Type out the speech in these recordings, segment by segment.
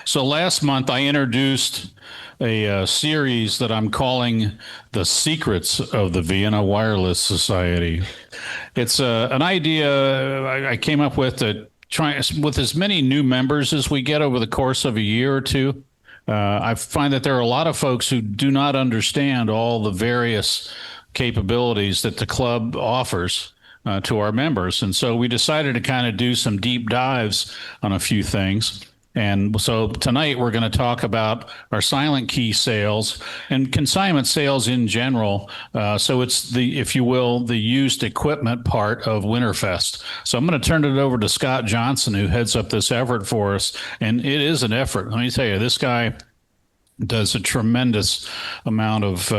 So last month I introduced a series that I'm calling The Secrets of the Vienna Wireless Society. It's an idea I came up with to try with as many new members as we get over the course of a year or two. I find that there are a lot of folks who do not understand all the various capabilities that the club offers to our members. And so we decided to kind of do some deep dives on a few things. And so tonight we're going to talk about our silent key sales and consignment sales in general. So it's the, if you will, the used equipment part of Winterfest. So I'm going to turn it over to Scott Johnston, who heads up this effort for us. And it is an effort. Let me tell you, this guy does a tremendous amount of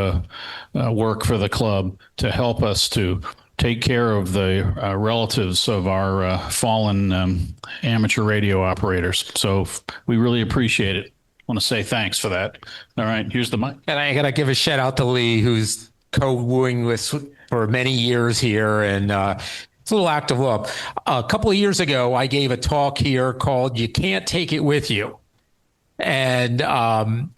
work for the club to help us to take care of the relatives of our fallen amateur radio operators. So we really appreciate it. I want to say thanks for that. All right, here's the mic. And I got to give a shout out to Lee, who's co-wooing this for many years here. And it's a little act of love. A couple of years ago, I gave a talk here called You Can't Take It With You. And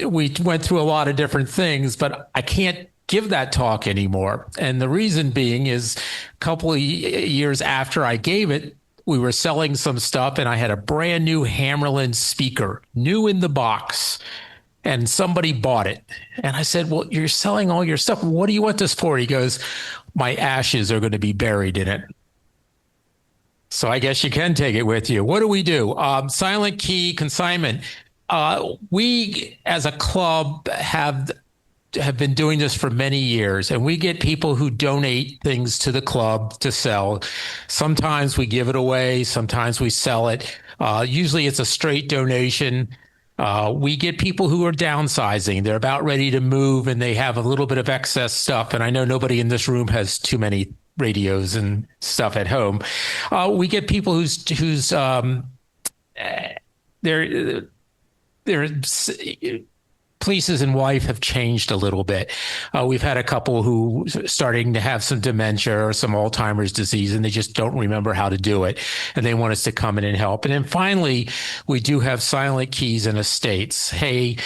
we went through a lot of different things, but I can't give that talk anymore. And the reason being is a couple of years after I gave it, we were selling some stuff and I had a brand new Hammerlin speaker, new in the box, and somebody bought it. And I said, well, you're selling all your stuff. What do you want this for? He goes, my ashes are going to be buried in it. So I guess you can take it with you. What do we do? Silent key consignment. We as a club have been doing this for many years, and we get people who donate things to the club to sell. Sometimes we give it away, sometimes we sell it. Usually it's a straight donation. We get people who are downsizing. They're about ready to move and they have a little bit of excess stuff. And I know nobody in this room has too many radios and stuff at home. We get people whose their polices and wife have changed a little bit. We've had a couple who starting to have some dementia or some Alzheimer's disease, and they just don't remember how to do it, and they want us to come in and help. And then finally, we do have silent keys and estates. Hey,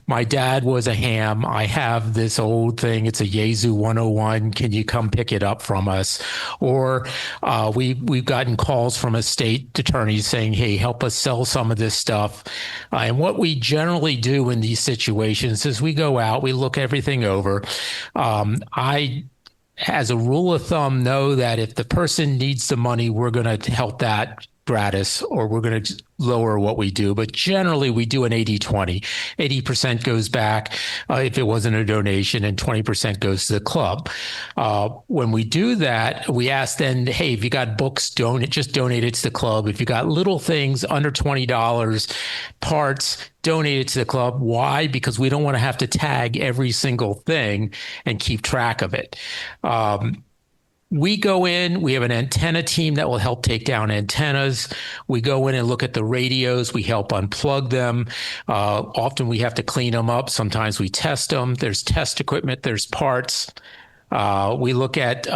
my dad was a ham. I have this old thing. It's a Yaesu 101. Can you come pick it up from us? Or we've gotten calls from estate attorneys saying, hey, help us sell some of this stuff. And what we generally do in these situations is we go out, we look everything over. I, as a rule of thumb, know that if the person needs the money, we're going to help that gratis, or we're going to lower what we do. But generally, we do an 80-20. 80% goes back if it wasn't a donation, and 20% goes to the club. When we do that, we ask then, hey, if you got books, just donate it to the club. If you got little things under $20, parts, donate it to the club. Why? Because we don't want to have to tag every single thing and keep track of it. We go in, we have an antenna team that will help take down antennas. We go in and look at the radios. We help unplug them. Often we have to clean them up. Sometimes we test them. There's test equipment. There's parts. We look at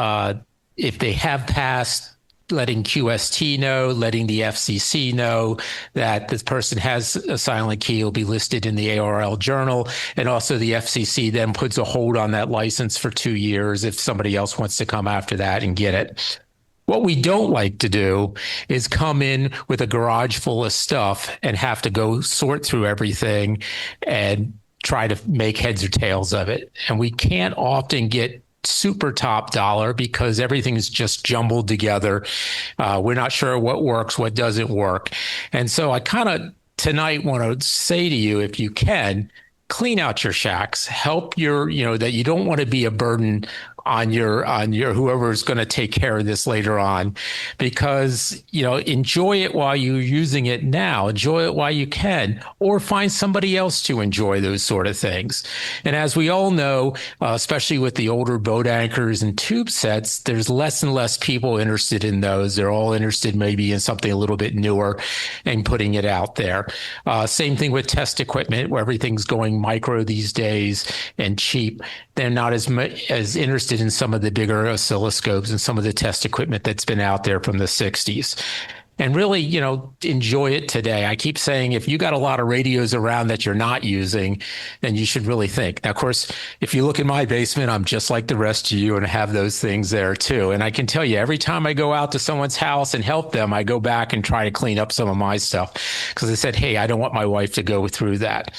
if they have passed, letting QST know, letting the FCC know that this person has a silent key. Will be listed in the ARL journal. And also the FCC then puts a hold on that license for 2 years if somebody else wants to come after that and get it. What we don't like to do is come in with a garage full of stuff and have to go sort through everything and try to make heads or tails of it. And we can't often get super top dollar because everything's just jumbled together. We're not sure what works, what doesn't work. And so I kind of tonight want to say to you, if you can, clean out your shacks, help your, that you don't want to be a burden on your whoever is going to take care of this later on, because enjoy it while you're using it now, enjoy it while you can, or find somebody else to enjoy those sort of things. And as we all know, especially with the older boat anchors and tube sets, there's less and less people interested in those. They're all interested maybe in something a little bit newer and putting it out there. Same thing with test equipment, where everything's going micro these days and cheap. They're not as interested in some of the bigger oscilloscopes and some of the test equipment that's been out there from the 60s. and really, enjoy it today. I keep saying if you got a lot of radios around that you're not using, then you should really think. Now, of course, if you look in my basement, I'm just like the rest of you and have those things there too. And I can tell you, every time I go out to someone's house and help them, I go back and try to clean up some of my stuff because I said, hey, I don't want my wife to go through that.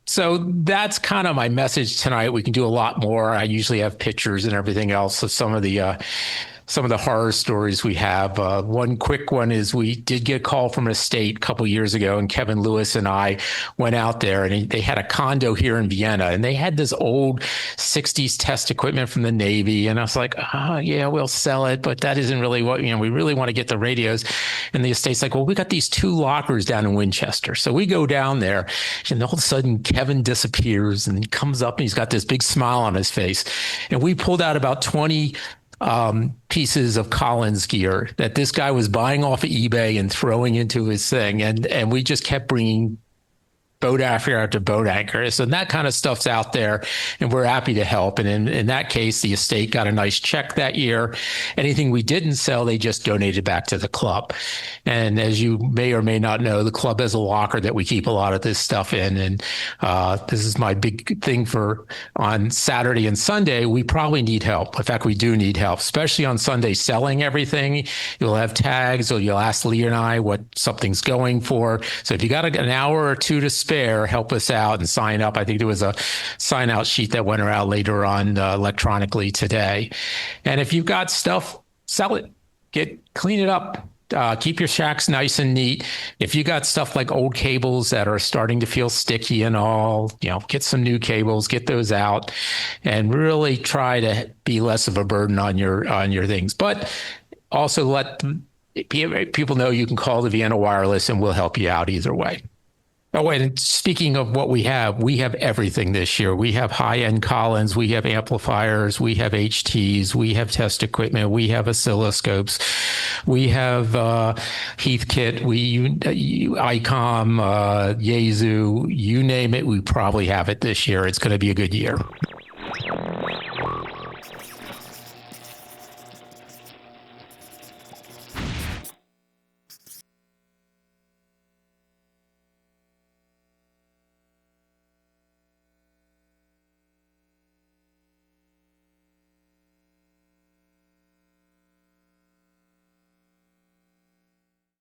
So that's kind of my message tonight. We can do a lot more. I usually have pictures and everything else of some of the horror stories we have. One quick one is we did get a call from an estate a couple years ago, and Kevin Lewis and I went out there, and they had a condo here in Vienna, and they had this old 60s test equipment from the Navy. And I was like, yeah, we'll sell it, but that isn't really what, we really want to get the radios. And the estate's like, well, we got these 2 lockers down in Winchester. So we go down there, and all of a sudden Kevin disappears, and he comes up and he's got this big smile on his face. And we pulled out about 20 pieces of Collins gear that this guy was buying off of eBay and throwing into his thing. And we just kept bringing boat after boat anchors, and that kind of stuff's out there, and we're happy to help. And in that case, the estate got a nice check that year. Anything we didn't sell, they just donated back to the club. And as you may or may not know, the club has a locker that we keep a lot of this stuff in. And this is my big thing for on Saturday and Sunday. We probably need help. In fact, we do need help, especially on Sunday selling everything. You'll have tags, or you'll ask Lee and I what something's going for. So if you got an hour or two to spare, help us out and sign up. I think there was a sign out sheet that went around later on electronically today. And if you've got stuff, sell it, clean it up. Keep your shacks nice and neat. If you got stuff like old cables that are starting to feel sticky and all, get some new cables, get those out, and really try to be less of a burden on your things. But also let people know you can call the Vienna Wireless and we'll help you out either way. Oh, and speaking of what we have everything this year. We have high-end Collins, we have amplifiers, we have HTs, we have test equipment, we have oscilloscopes, we have Heathkit, ICOM, Yaesu, you name it, we probably have it this year. It's going to be a good year.